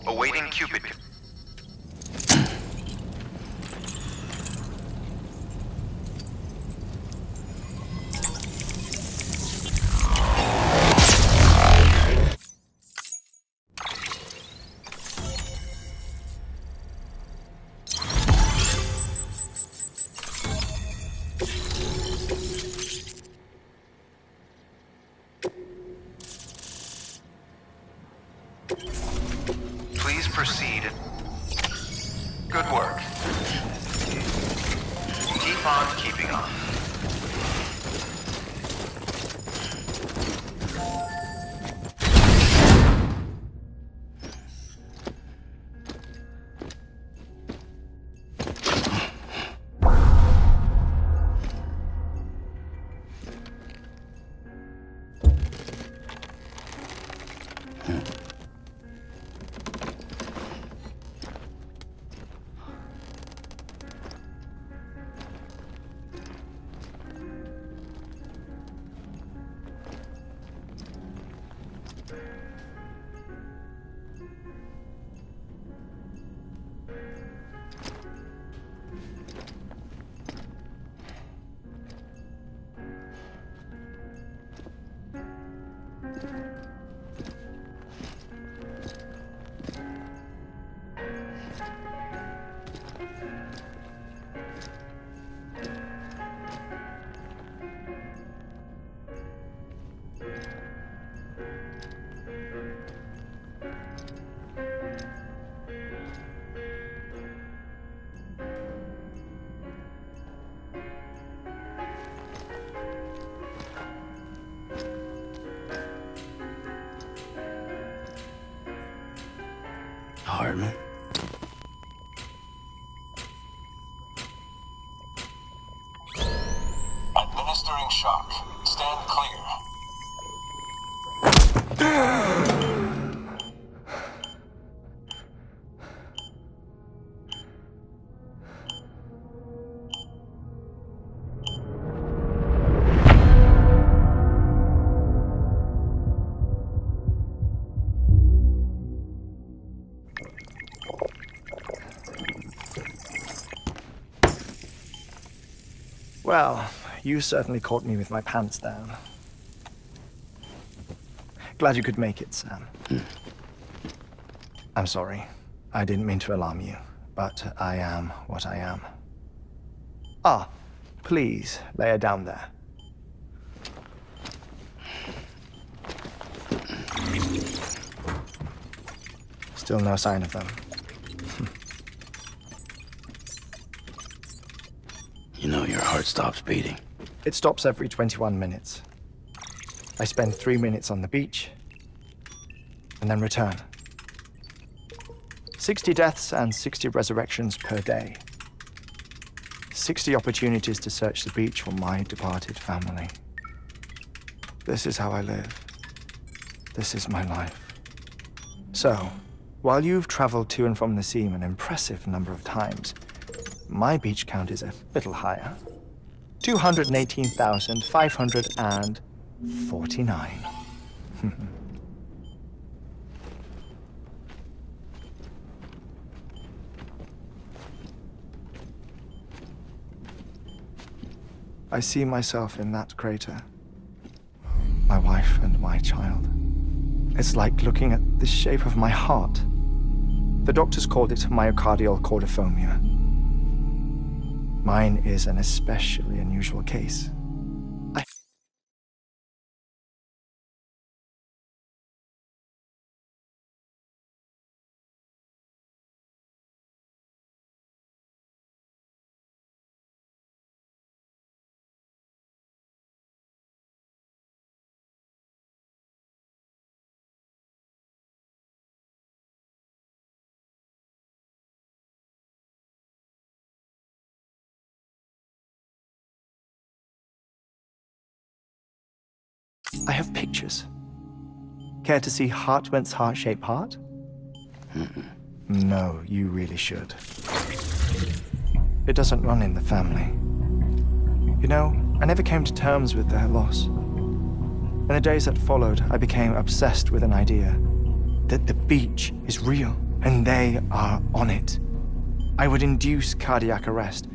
Awaiting Cupid. Please proceed. Good work. Keep on keeping on. Hearthman. Administering shock. Stand clear. Well, you certainly caught me with my pants down. Glad you could make it, Sam. I'm sorry. I didn't mean to alarm you, but I am what I am. Ah, please, lay her down there. Still no sign of them. You know your heart stops beating. It stops every 21 minutes. I spend 3 minutes on the beach, and then return. 60 deaths and 60 resurrections per day. 60 opportunities to search the beach for my departed family. This is how I live. This is my life. So, while you've traveled to and from the sea an impressive number of times, my beach count is a little higher. 218,549. I see myself in that crater. My wife and my child. It's like looking at the shape of my heart. The doctors called it myocardial cordiformia. Mine is an especially unusual case. I have pictures. Care to see Hearthman's heart-shaped heart? No, you really should. It doesn't run in the family. You know, I never came to terms with their loss. In the days that followed, I became obsessed with an idea that the beach is real. and they are on it. I would induce cardiac arrest,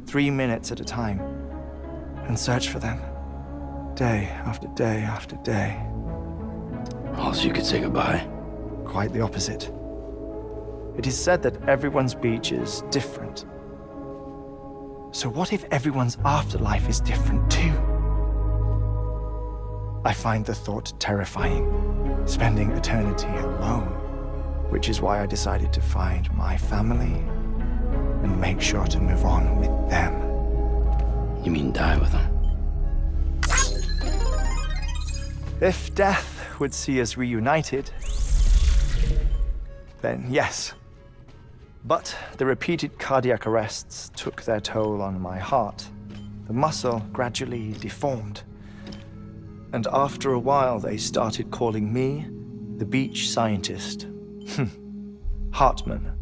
3 minutes at a time, and search for them, day after day after day. Also, you could say goodbye. Quite the opposite. It is said that everyone's beach is different. So what if everyone's afterlife is different too? I find the thought terrifying, spending eternity alone, which is why I decided to find my family and make sure to move on with them. You mean die with them? If death would see us reunited, then yes. But the repeated cardiac arrests took their toll on my heart. The muscle gradually deformed. And after a while, they started calling me the beach scientist. Hearthman.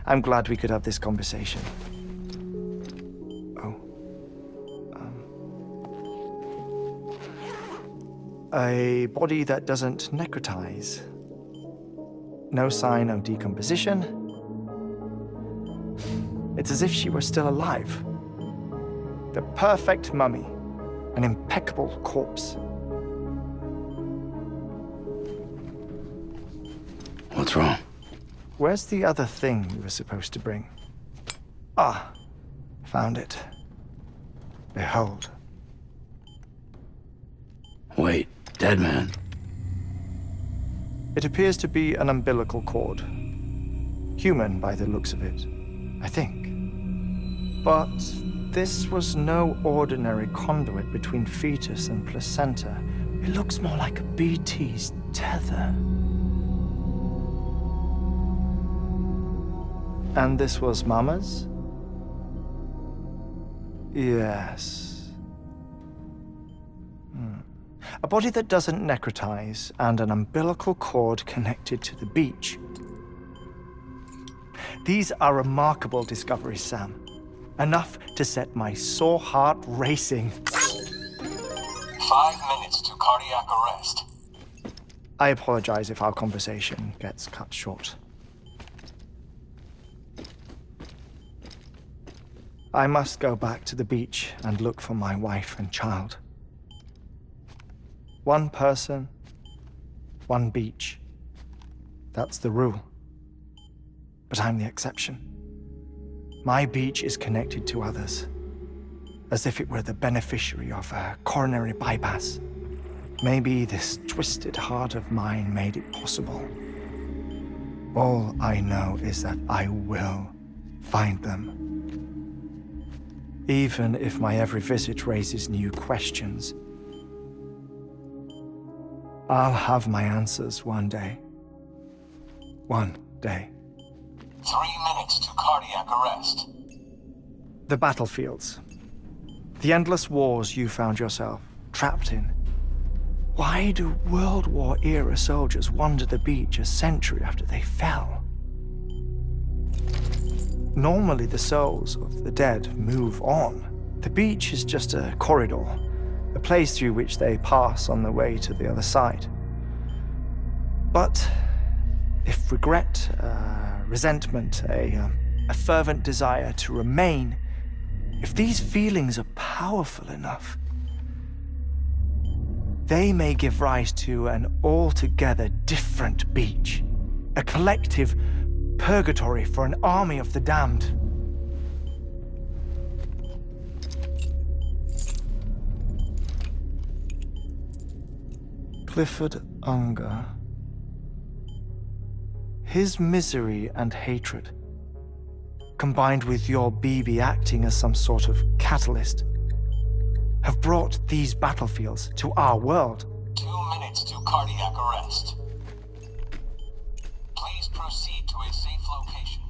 I'm glad we could have this conversation. A body that doesn't necrotize. No sign of decomposition. It's as if she were still alive. The perfect mummy. An impeccable corpse. What's wrong? Where's the other thing you were supposed to bring? Ah, found it. Behold. Wait, dead man. It appears to be an umbilical cord. Human by the looks of it, I think. But this was no ordinary conduit between fetus and placenta. It looks more like a BT's tether. And this was Mama's? Yes. A body that doesn't necrotize and an umbilical cord connected to the beach. These are remarkable discoveries, Sam. Enough to set my sore heart racing. 5 minutes to cardiac arrest. I apologize if our conversation gets cut short. I must go back to the beach and look for my wife and child. One person, one beach. That's the rule. But I'm the exception. My beach is connected to others, as if it were the beneficiary of a coronary bypass. Maybe this twisted heart of mine made it possible. All I know is that I will find them. Even if my every visit raises new questions, I'll have my answers one day. One day. 3 minutes to cardiac arrest. The battlefields. The endless wars you found yourself trapped in. Why do World War-era soldiers wander the beach a century after they fell? Normally, the souls of the dead move on. The beach is just a corridor, a place through which they pass on the way to the other side. But if regret, resentment, a fervent desire to remain, if these feelings are powerful enough, they may give rise to an altogether different beach, a collective purgatory for an army of the damned. Clifford Unger. His misery and hatred, combined with your BB acting as some sort of catalyst, have brought these battlefields to our world. 2 minutes to cardiac arrest. Please proceed to a safe location.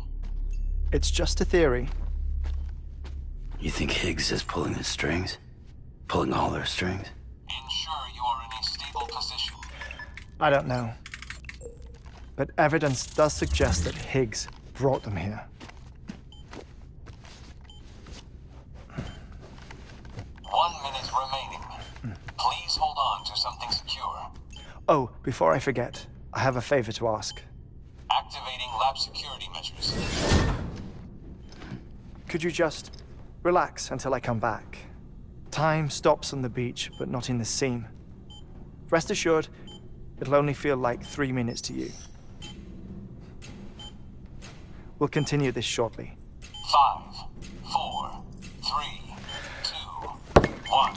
It's just a theory. You think Higgs is pulling the strings? Pulling all their strings? Ensure you are in a stable position. I don't know. But evidence does suggest that Higgs brought them here. 1 minute remaining. Please hold on to something secure. Oh, before I forget, I have a favor to ask. Activating lab security measures. Could you just relax until I come back? Time stops on the beach, but not in the scene. Rest assured, it'll only feel like 3 minutes to you. We'll continue this shortly. 5, 4, 3, 2, 1.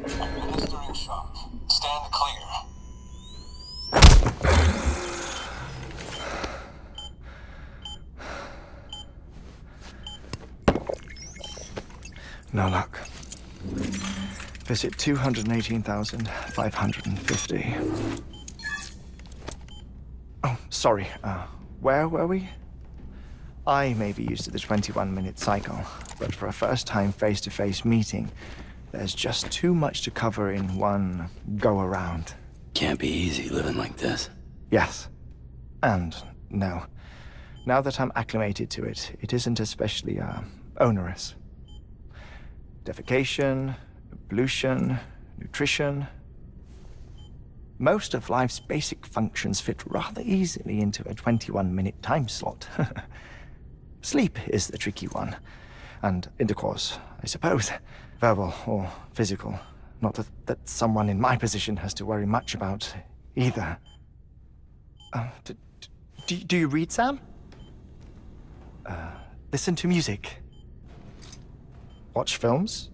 Administering shock. Stand clear. No luck. Visit 218,550. Oh, sorry. Where were we? I may be used to the 21-minute cycle, but for a first-time face-to-face meeting, there's just too much to cover in one go-around. Can't be easy living like this. Yes. And no. Now that I'm acclimated to it, it isn't especially, onerous. Defecation, pollution, nutrition. Most of life's basic functions fit rather easily into a 21-minute time slot. Sleep is the tricky one. And intercourse, I suppose. Verbal or physical. Not that someone in my position has to worry much about either. Do you read, Sam? Listen to music. Watch films.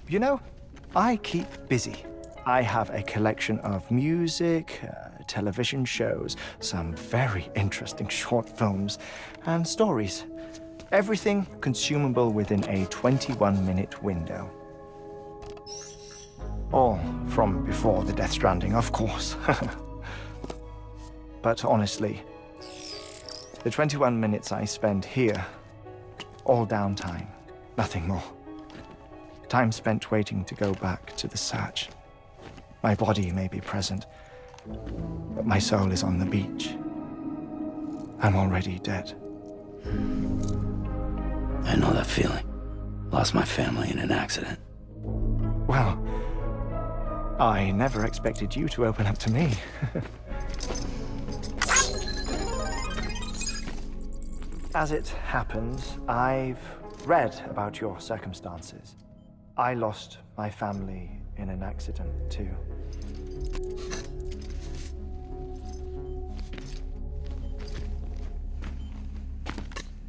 You know, I keep busy. I have a collection of music, television shows, some very interesting short films, and stories. Everything consumable within a 21-minute window. All from before the Death Stranding, of course. But honestly, the 21 minutes I spend here, all downtime, nothing more. Time spent waiting to go back to the search. My body may be present, but my soul is on the beach. I'm already dead. I know that feeling. Lost my family in an accident. Well, I never expected you to open up to me. As it happens, I've read about your circumstances. I lost my family in an accident, too.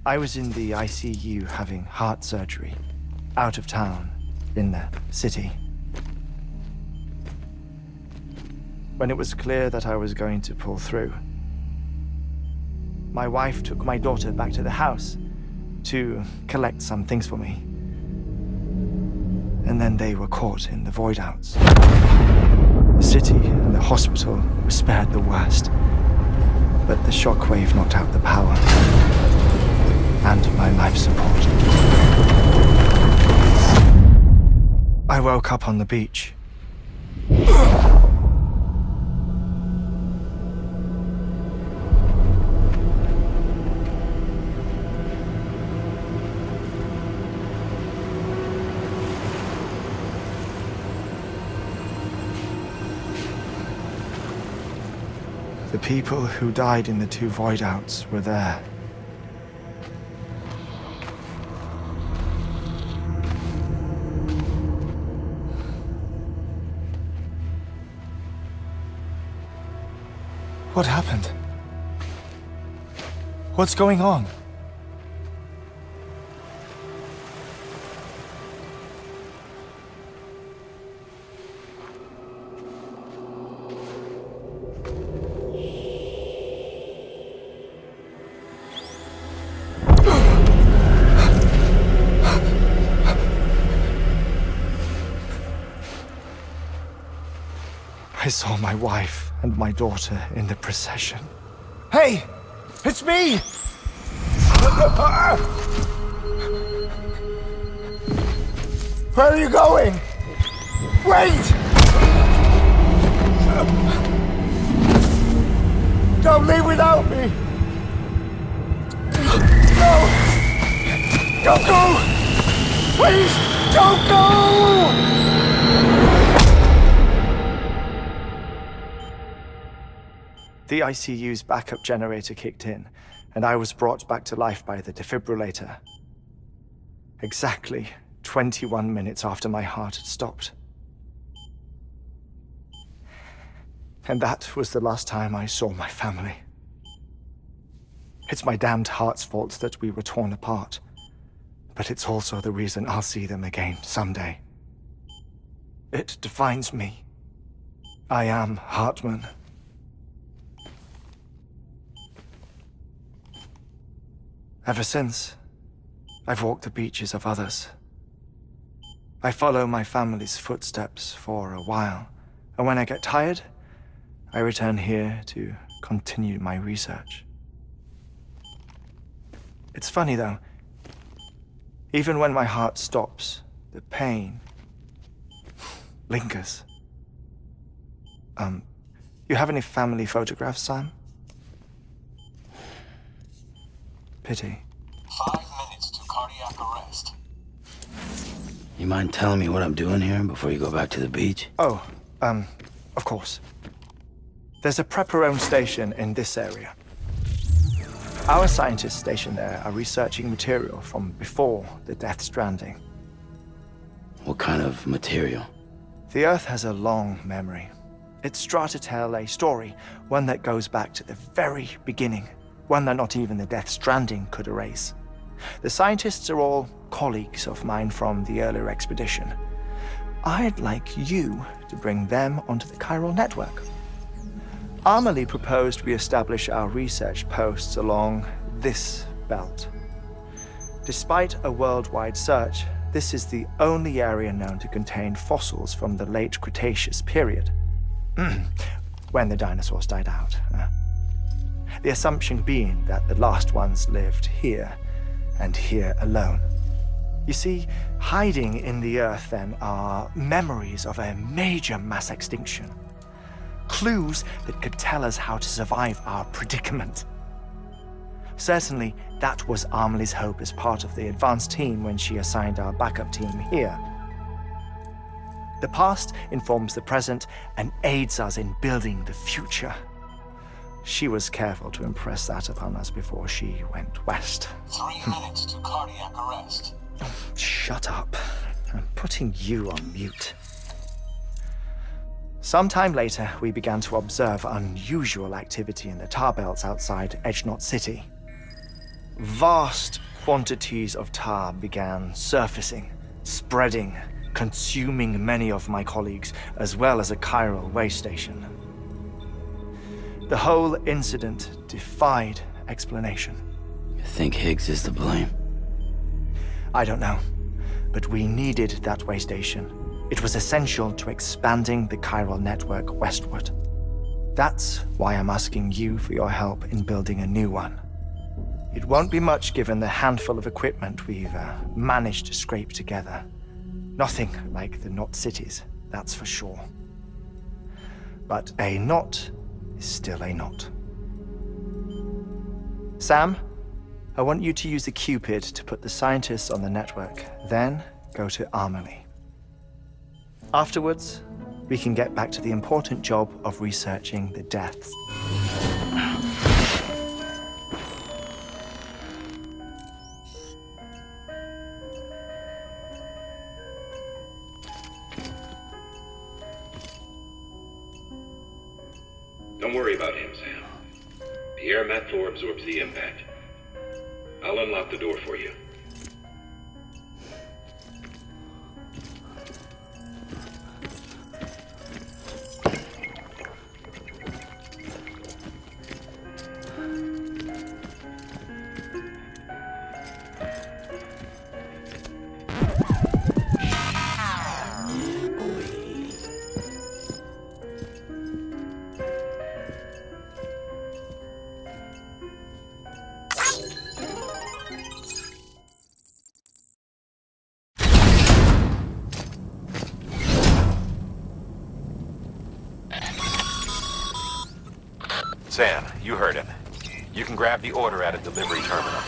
I was in the ICU having heart surgery, out of town, in the city. When it was clear that I was going to pull through, my wife took my daughter back to the house to collect some things for me. And then they were caught in the void outs. The city and the hospital were spared the worst, but the shockwave knocked out the power and my life support. I woke up on the beach. The people who died in the two void outs were there. What happened? What's going on? I saw my wife and my daughter in the procession. Hey! It's me! Where are you going? Wait! Don't leave without me! No! Don't go! Please, don't go! The ICU's backup generator kicked in, and I was brought back to life by the defibrillator. Exactly 21 minutes after my heart had stopped. And that was the last time I saw my family. It's my damned heart's fault that we were torn apart, but it's also the reason I'll see them again someday. It defines me. I am Hearthman. Ever since, I've walked the beaches of others. I follow my family's footsteps for a while, and when I get tired, I return here to continue my research. It's funny though, even when my heart stops, the pain lingers. You have any family photographs, Sam? Pity. 5 minutes to cardiac arrest. You mind telling me what I'm doing here before you go back to the beach? Oh, of course. There's a Prepperone station in this area. Our scientists stationed there are researching material from before the Death Stranding. What kind of material? The Earth has a long memory. It's trying to tell a story, one that goes back to the very beginning. One that not even the Death Stranding could erase. The scientists are all colleagues of mine from the earlier expedition. I'd like you to bring them onto the chiral network. Amelie proposed we establish our research posts along this belt. Despite a worldwide search, this is the only area known to contain fossils from the late Cretaceous period, when the dinosaurs died out. The assumption being that the last ones lived here, and here alone. You see, hiding in the earth then are memories of a major mass extinction. Clues that could tell us how to survive our predicament. Certainly, that was Amelie's hope as part of the advanced team when she assigned our backup team here. The past informs the present and aids us in building the future. She was careful to impress that upon us before she went west. 3 minutes to cardiac arrest. Shut up. I'm putting you on mute. Sometime later, we began to observe unusual activity in the tar belts outside Edgenot City. Vast quantities of tar began surfacing, spreading, consuming many of my colleagues, as well as a chiral waste station. The whole incident defied explanation. You think Higgs is to blame? I don't know, but we needed that way station. It was essential to expanding the chiral network westward. That's why I'm asking you for your help in building a new one. It won't be much given the handful of equipment we've managed to scrape together. Nothing like the knot cities, that's for sure. But a knot is still a knot. Sam, I want you to use the Cupid to put the scientists on the network, then go to Amelie. Afterwards, we can get back to the important job of researching the deaths. Don't worry about him, Sam. The air mat floor absorbs the impact. I'll unlock the door for you. Sam, you heard him. You can grab the order at a delivery terminal.